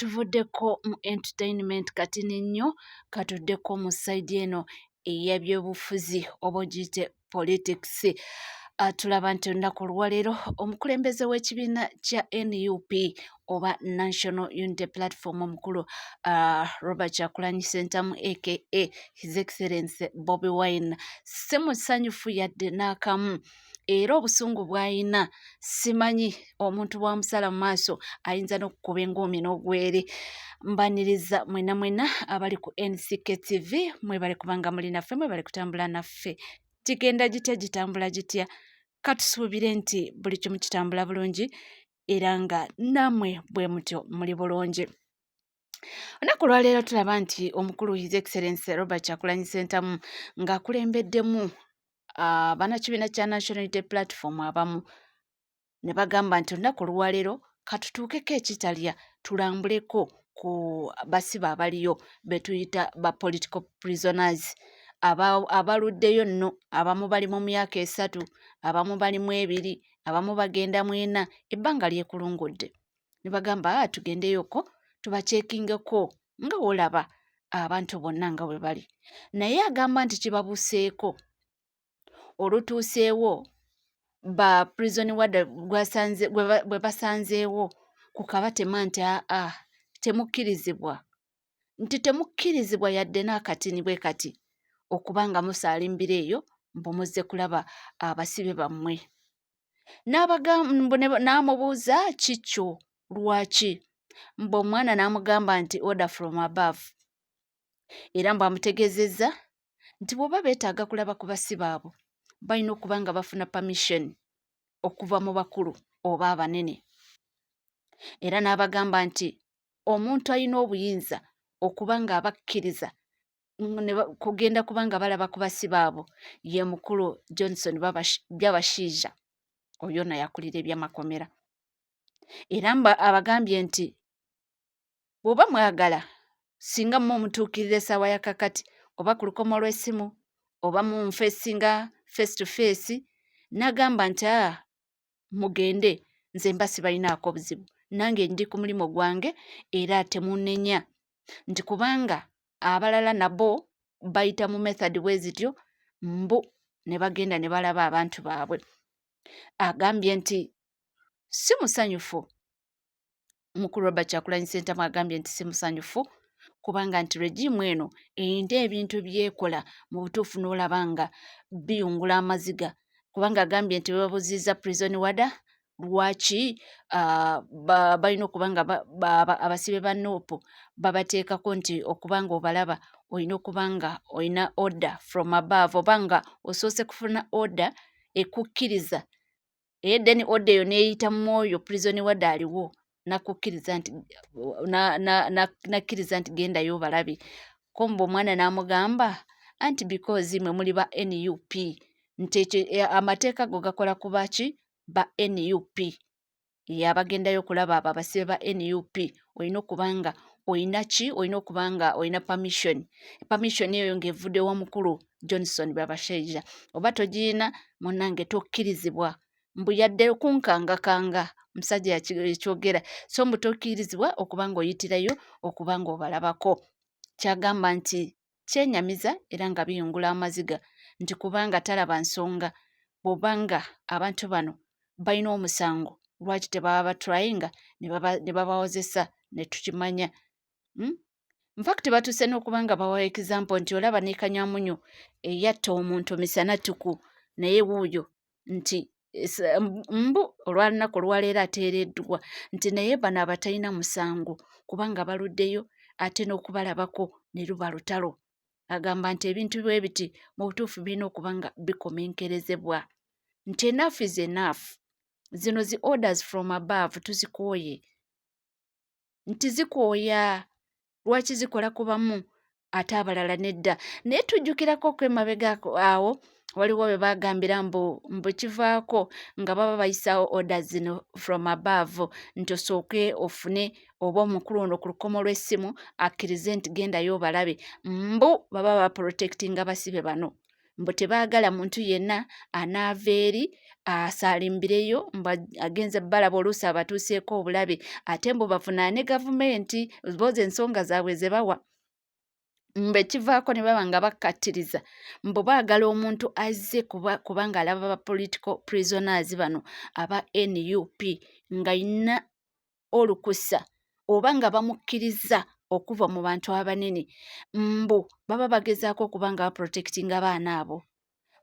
tuvuddeko mu entertainment kati nnyo katuddeko mu side eno ey'ebyobufuzi oba ogiyite politics. Tulaba nti olunaku olwaleero omukulembeze w'ekibiina kya NUP oba National Unity Platform omukulu Robert Kyagulanyi Ssentamu aka His Excellency Bobi Wine si musanyufu yadde n'akamu. Era obusungu bw'ayina simanyi omuntu bw'amusala mu maaso ayinza n'okukuba enguumi n'ogwere. Mbaniriza mwena abali ku NCK TV mwebale kubanga muli naffe, mwebale kutambula naffe. Kigenda gitambula gitya? Katusuubire nti buli kimu kitambula bulungi era nga nammwe bwe mutyo muli bulungi. Olunaku lwaleero tulaba nti omukulu His Excellency Robert Kyagulanyi Ssentamu ng'akulembeddemu bannakibiina kya National Unity Platform abamu ne bagamba nti olunaku lwaleero katutuukeko e Kitalya tulambuleko ku basibe abaliyo be tuyita ba political prisoners abaluddeyo nno. Abamu bali mu myaka 3, abamu bali mu 2, abamu bagenda mu 4, ebbanga lyekulungudde. Ne bagamba tugendeyoko tubaceekingeko nga olaba abantu bonna nga bwe bali. Naye agamba nti kibabuseeko olutuuseewo ba prison ward bwe basanzeewo kukabatema nti temukkirizibwa, nti temukkirizibwa yadde n'akatini bwe kati okubanga musaalimbira eyo mbumuzze kulaba abasibe bammwe. N'amubuuza kikyo lwaki, mbu omwana n'amugamba nti order from above, era mbw'amutegeezezza nti bw'oba beetaaga kulaba ku basibe abo balina okuba nga bafuna permission okuva mu bakulu oba abanene. Era n'abagamba nti omuntu alina obuyinza okuba nga abakkiriza kugenda kubanga balaba ku basibe abo ye mukulu Johnson Byabashiija, oyo nayakulira ebyamakomera. Era abagambye nti bw'oba mwagala singa mumutuukirira essaawa ya kakati oba ku lukomo lw'essimu oba munfeesinga face to face, n'agamba nti mugende, nze mba sibalinaako buzibu, nange ndi ku mulimu gwange era temunnenya, nti kubanga abalala nabo bayita mu method bwe zityo mbu ne bagenda ne balaba abantu baabwe. Agambye nti si musanyufu. Omukulu Robert Kyagulanyi Ssentamu agambye nti si musanyufu kubanga nti regimu eno eyina ebintu byekola mu butuufu n'olaba nga biyungula amaziga, kubanga agambye nti babuuzizza prison warder lwaki balina okuba nga abasibe ba NUP babateekako nti okuba nga obalaba olina okuba nga olina order from above oba nga osoose kufuna order ekukkiriza, then order eyo neeyita mu oyo prison warder aliwo nakukkiriza nti nakkiriza nti gendayo obalabe. Komba omwana n'amugamba anti because mwe muli ba NUP nti amateeka go gakola ku baki ba NUP. Abagendayo okulaba abo abasibe ba NUP olina okuba nga olina ki, olina okuba nga olina permission eyo ng'evudde wa mukulu Johnson Byabashiija. Oba togiyina munnange tokkirizibwa, mbu yadde kunkangakanga musajja yakyogera, so mbu tokkirizibwa okuba nga oyitirayo okuba nga obalabako. Kyagamba nti kyenyamiza era nga biyungula amaziga nti kubanga talaba nsonga bw'obanga abantu bano balina omusango lwaki tebaba batrayinga ne babawozesa ne tukimanya. Infact batuuse n'okuba nga bawa example nti olaba ne Kanywamunyu eyatta omuntu misana tuku naye wuuyo nti mbu olwanaku olwaleero ateereddwa nti naye bano abatalina musango kubanga baluddeyo ate n'okubalabako ne luba lutalo. Agamba nti ebintu bwe biti mu butuufu birina okuba nga bikomenkerezebwa nti enough is enough. Zino zi orders from above tuzikooye, nti zikooya lwaki zikola ku bamu ate abalala nedda. Naye tujjukirako okwemabega awo waliwo bwe bagambira mbu kivaako nga baba bayisaawo orders zino from above nti osooke ofune oba omukulu ono ku lukomo lw'essimu akkirize nti gendayo obalabe, mbu baba baprotectinga basibe bano. mbu tebaagala muntu yenna anaava eri asaalimbireyo mbu agenze balaba oluusi abatuuseeko obulabe ate mbu bavunaane gavumenti boza ensonga zaabwe ze bawa mbu ekivaako ne baba nga bakkattiriza mbu baagala omuntu azze kubanga alaba ba political prisoners bano aba NUP ng'ayina olukusa oba nga bamukkiriza okuva mu bantu abanene mbu baba bagezaako okuba nga baprotectinga baana abo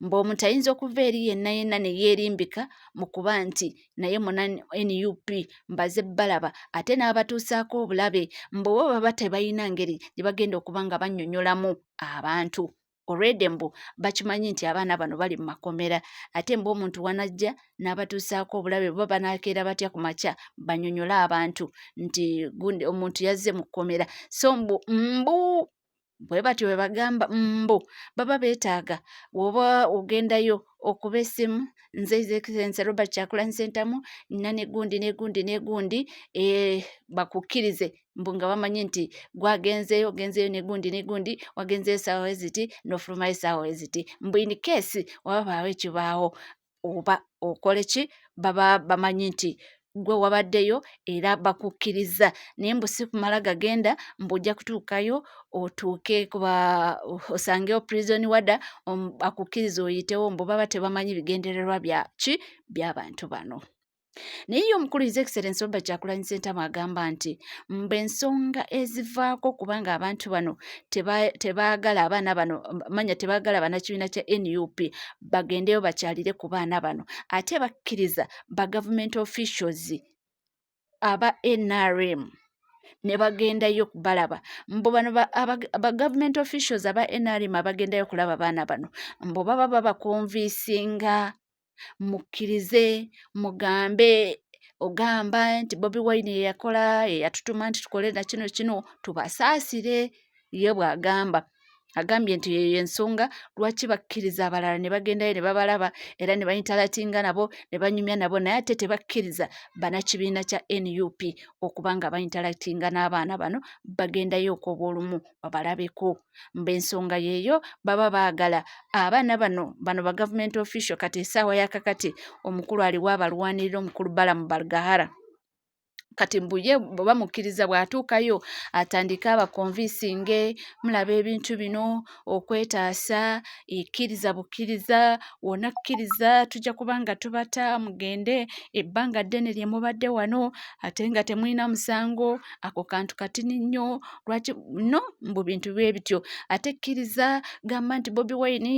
mbu omuntu ayinza okuva eri yenna yenna ne yeerimbika mu kuba nti naye muna NUP mbaze balaba ate n'abatuusaako obulabe mbu bo baba tebalina ngeri gye bagenda okuba nga bannyonnyolamu abantu already mbu bakimanyi nti abaana bano bali mu makomera ate mbu omuntu wanajja n'abatuusaako obulabe bo banaakeera batya ku makya bannyonnyola abantu nti gundi omuntu yazze mu kkomera so mbu bwe batyo bwe bagamba baba beetaaga woba ogendayo okuba essimu nze Excellency Robert Kyagulanyi Ssentamu nina negundi bakukkirize mbu nga bamanyi nti gwagenzeeyo negundi wagenzeyo essaawa eziti n'ofulumayo essaawa eziti mbu in case wababaawo ekibaawo oba okole ki baba bamanyi nti gwe wabaddeyo era bakukkiriza naye mbu si kumala gagenda mbu ojja kutuukayo otuuke osangeyo prison warder akukkiriza oyitewo mbu baba tebamanyi bigendererwa by'abantu bano naye ye omukulu His Excellency Robert Kyagulanyi Ssentamu agamba nti mbu ensonga ezivaako kubanga abantu bano tebaagala abaana bano manya tebaagala bannakibiina kya NUP bagendeyo bakyalire ku baana bano ate bakkiriza ba government officials aba NRM ne bagendayo kubalaba mbu bano ba government officials aba NRM abagendayo kulaba baana bano mbu baba babakonvisinga mukkirize mugambe ogamba nti Bobi Wine yeyakola yeyatutuma nti tukole na kino tubasaasire ye bw'agamba agambye nti yeyo ensonga lwaki bakkiriza abalala ne bagendayo ne babalaba era ne bayintalatinga nabo ne banyumya nabo naye ate tebakkiriza bannakibiina kya NUP okuba nga bayintalatinga n'abaana bano bagendayo okw'obwolumu babalabeko mbu ensonga yeeyo baba baagala abaana bano ba government official kati essaawa yakakati omukulu aliwo abalwanirira omukulu Balamu Balgahara kati mbuye bamukkiriza bw'atuukayo atandika abakonvisinge mulaba ebintu bino okwetaasa ekkiriza bukkiriza wonna kkiriza tujja kubanga tubata mugende ebbanga ddene lye mubadde wano ate nga temulina musango ako kantu katini nnyo lwaki no mbu bintu bye bityo ate kkiriza gamba nti Bobi Wine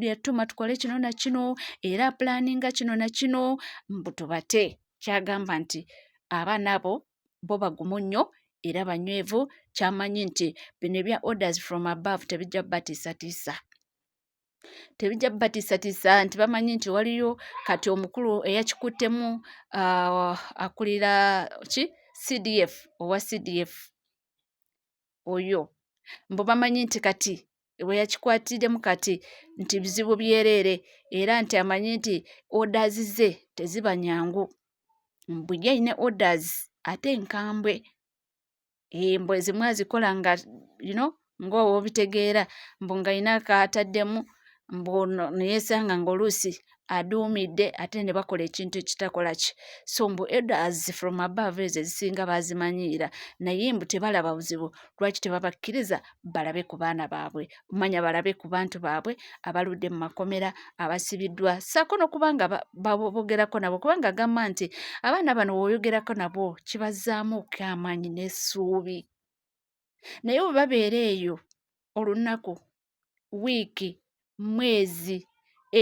yatuma tukole kino na kino era planinga kino na kino mbu tubate kyagamba nti abaana abo bo bagumu nnyo era banywevu kyamanyi nti bino ebya orders from above tebijja batiisatiisa nti bamanyi nti waliyo kati omukulu eyakikuttemu akulira CDF owa CDF oyo mbu bamanyi nti kati we yakikwatiddemu kati nti bizibu byereere era nti amanyi nti orders ze teziba nyangu mbu ye ayina orders ate enkambwe mbu ezimu azikola nga ng'oba obitegeera mbu ng'ayina akaataddemu mbu neyeesanga ng'oluusi aduumidde ate ne bakola ekintu ekitakola ki so mbu orders from above ezo ezisinga bazimanyiira naye mbu tebalaba buzibu lwaki tebabakkiriza balabe ku baana baabwe manya balabe ku bantu baabwe abaludde mu makomera abasibiddwa ssaako n'okubanga bogerako nabo kubanga agamba nti abaana bano bw'oyogerako nabo kibazzaamu amaanyi n'essuubi naye bwe babeera eyo olunaku wiiki mwezi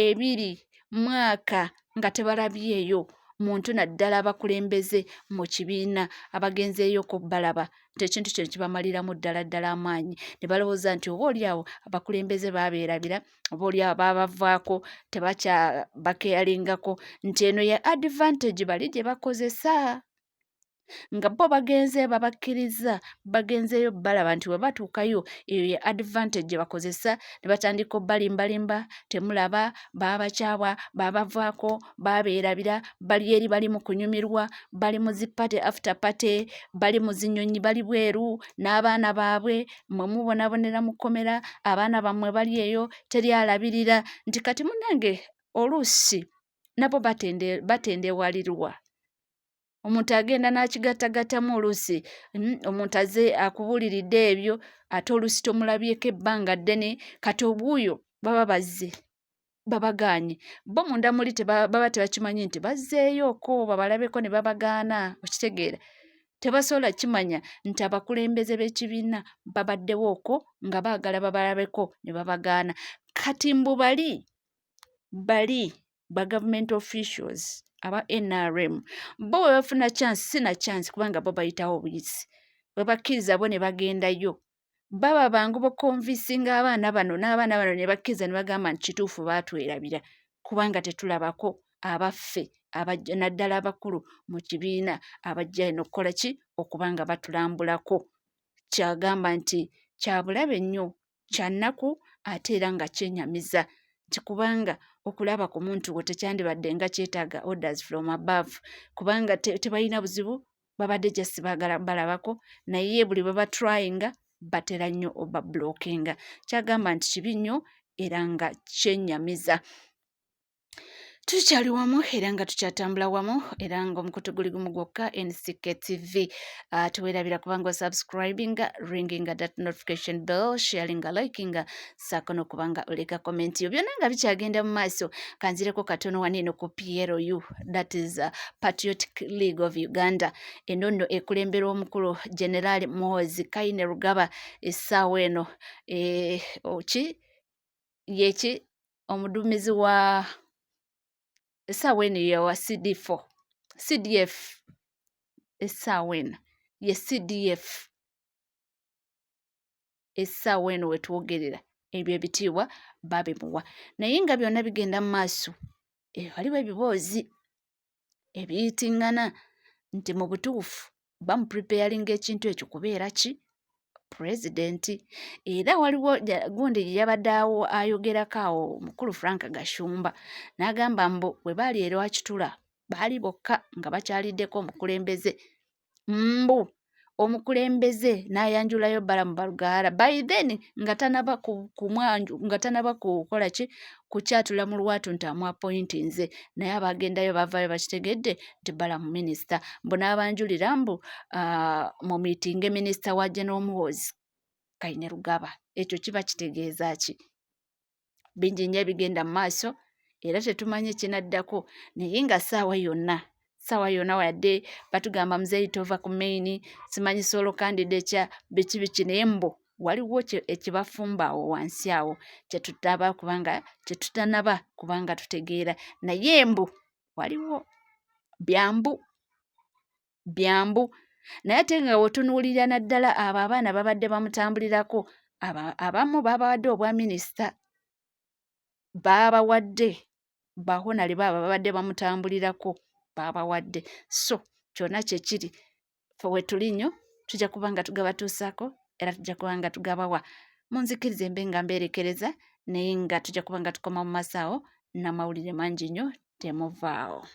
ebiri mwaka nga tebalabyeyo muntu naddala abakulembeze mu kibiina abagenzeeyo balaba nti ekintu kino kibamaliramu ddala amaanyi ne balowooza nti oba oliawo abakulembeze baabeerabira oba oliawo baabavaako tebakyabakeeyaringako nti eno ya advantage bali gye bakozesa nga bo bagenze babakkiriza bagenzeyo balaba nti we batuukayo eyo ye advantage gye bakozesa ne batandika obbalimbalimba temulaba baabakyawa baabavaako baabeerabira bali eri bali mu kunyumirwa bali mu zipate after pate bali mu zinyonyi bali bweru n'abaana baabwe mwe mubonabonera mu kkomera abaana bammwe bali eyo teri alabirira nti kati munnange oluusi nabo batendewalirwa omuntu agenda n'akigattagattamu oluusi omuntu aze akubuuliridde ebyo ate oluusi tomulabyeko ebbanga ddene kati obwuyo baba bazze babagaanye bo munda muli baba tebakimanyi nti bazzeeyoko babalabeko ne babagaana okitegeera tebasobola kimanya nti abakulembeze b'ekibiina babaddewo okwo nga baagala babalabeko ne babagaana kati mbu bali ba government officials aba NRM bo we bafuna chance sina chance kubanga bo bayitawo obuyisi bwe bakkiriza bo ne bagendayo baba bangu bokonvisinga abaana bano n'abaana bano ne bakkiriza ne bagamba nti kituufu baatwerabira kubanga tetulabako abaffe naddala abakulu mu kibiina abajja eno okukola ki okubanga batulambulako kyagamba nti kyabulabe nnyo kyannaku ate era nga kyenyamiza nti kubanga okulaba ku muntu we tekyandibadde nga kyetaaga orders from above kubanga tebalina buzibu babadde just baagala balabako naye buli bwe batryinga batera nnyo oba blockinga kyagamba nti kibi nnyo era nga kyenyamiza tukyali wamu era nga tukyatambula wamu era nga omukutu guli gumu gwokka NCK TV tuwerabira kubanga subscribinga ringinga that notification bell sharinga likinga sakono kubanga oleka comment yo byonna nga bikyagenda mu maaso kanzireko katono waneno ku PLU that is Patriotic League of Uganda ennono ekulembera omukulu General Muhoozi Kainerugaba essaawa eno yeki omuduumizi wa essaawa eno ye wa CDF essaawa eno ye CDF essaawa eno wetwogerera ebyo ebitiibwa babimuwa naye nga byonna bigenda mu maaso waliwo ebiboozi ebiyitingana nti mu butuufu bamupreparinga ekintu ekyo kubeera ki pulezidenti era waliwo gundi gye yabadde awo ayogerako awo omukulu Frank Gashumba n'agamba mbu bwe baali erwakitula baali bokka nga bakyaliddeko omukulembeze mbu omukulembeze n'ayanjulayo bbala mu balugaala by then nga tanaba nga tanaba kukola ki kukyatula mu lwatu nti amuapointinze naye abagendayo bavaayo bakitegedde nti bbala mu minisita mbu n'abanjulira mbu mu miitinga minisita wa General Muhoozi Kainerugaba ekyo kiba kitegeeza ki bingi nnyo ebigenda mu maaso era tetumanyi kinaddako naye nga ssaawa yonna wadde batugamba muzeeyi tova ku maini simanyi solo kandida ekya biki naye mbu waliwo ekibafumba awo wansi awo kyetutanaba kubanga tutegeera naye mbu waliwo byambu naye ate nga wetunuulira naddala abo abaana babadde bamutambulirako abamu babawadde obwa minisita babawadde bahonale baba babadde bamutambulirako babawadde so kyonna kyekiri fe wetuli nnyo tujja kuba nga tugabatuusaako era tujja kuba nga tugabawa munzikirize mbe nga mbeerekereza naye nga tujja kuba nga tukoma mu maaso awo n'amawulire mangi nnyo temuvaawo